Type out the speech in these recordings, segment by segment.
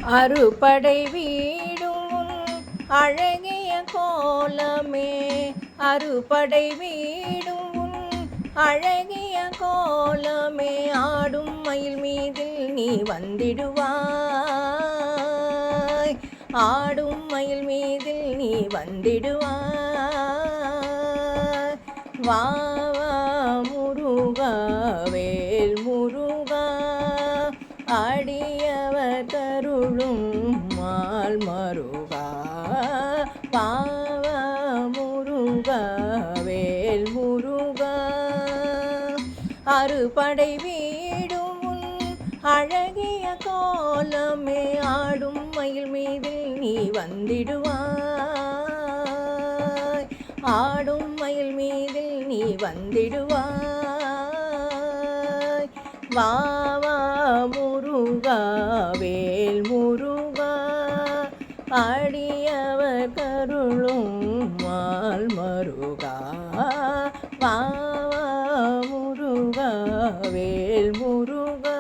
அறுபடை வீடும் அழகிய கோலமே, அறுபடை வீடும் அழகிய கோலமே, ஆடும் மயில் மீதில் நீ வந்திடுவாய், ஆடும் மயில் மீதில் நீ வந்திடுவாய். வா வா முருகா வேல் முருகா, அடியவர் கருளும் மால் மருகா. வா வா முருகா வேல் முருகா, அறுபடை வீடும் அழகிய கோலமே, ஆடும் மயில் மீதில் நீ வந்திடுவாய், ஆடும் மயில் மீதில் நீ வந்திடுவாய். வா வா முருகா வேல் முருகா, அடியவர் கருளும் மால் மருகா. வா வா முருகா வேல் முருகா.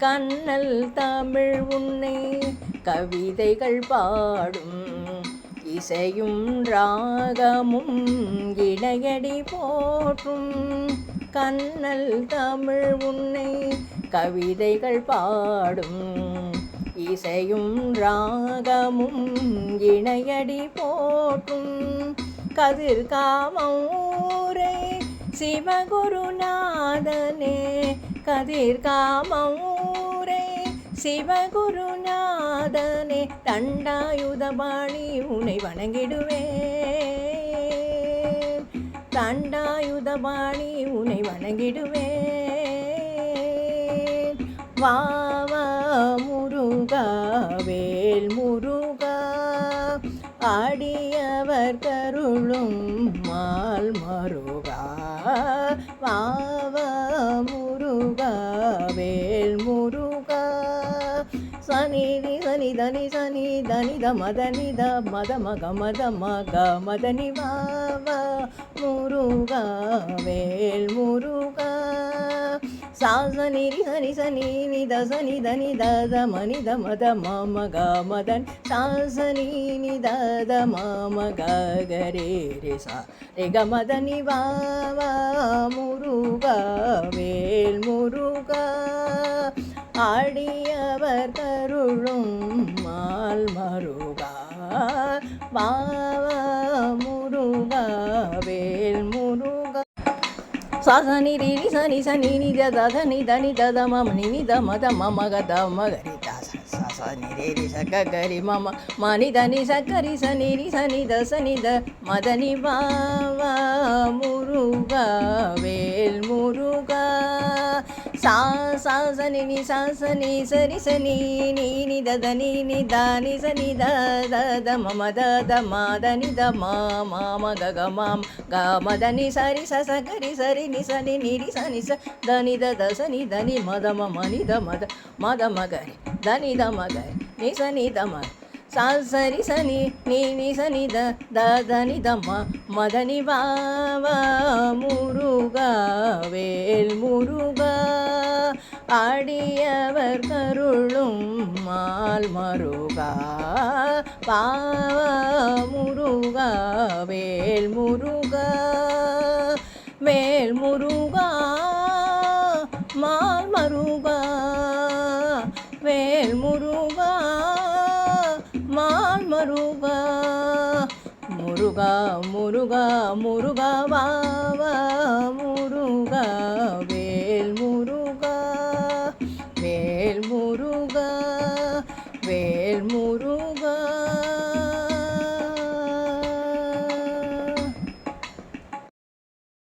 கண்ணல் தமிழ் உன்னை கவிதைகள் பாடும், இசையும் ராகமும் இணையடி போற்றும். கண்ணல் தமிழ் உன்னை கவிதைகள் பாடும், இசையும் ராகமும் இணையடி போற்றும். கதிர்காமூரை சிவகுருநாதனே, கதிர்காமூரை சிவகுருநாதனே, தண்டாயுதபாணி உன்னை வணங்கிடுவேன், தண்டாயுதபாணி உன்னை வணங்கிடுவேன். வா வா முருகா வேல் முருகா, அடியவர் கருளும் மால் மருகா. வா வா முருகா வேல் முருகா. சனிதி சனி தனி சனி தனி த மதனி த மத மக மத மக மதனி. வா வா முருகா வேல் முருகா. சாசனி சனி சனி நித சனி தனி த மனி த மத மம க மதன். சாசனி நித த மம க கரே ரே சா ரே க மதனி. வா வா முருகா வேல் முருகா, அடியவர் கருளும் மால் மருகா. வா வா முருகா வேல் முருகா. சாசனி ரி சனி சனி நித தனி தனி தத மம நினி த மத மம க த மகரி த சனி ரே சக கரி மம மணி தனி சக்கரி சனி ரி சனி த சனி த மதனி. வா வா முருகா வேல் முருகா. சா சா சனி நி சா சனி சரி சனி நீ நி த த நீ த நி சனி த த த மம த த ம த நி த ம ம க க ம க ம த நி சரி ச ச கரி சரி நி சனி நீ ரி சனி ச த நி த த சனி த நி ம த ம ம நி த ம த ம த ம கரி த நி த ம கரி நி சனி த ம சா சரி சனி நீ நி சனி த த த நி த ம ம த நி. வா வா முருகா வேல் முருகா, அடியவர் கருளும் மால் மருகா. வா வா முருகா வேல் முருகா. வேல் முருகா மால் மருகா, வேல் முருகா மால் மருகா. முருகா முருகா முருகா. வா வா முருகா வேல் முருகா, வேல் முருகா வேல் முருகா.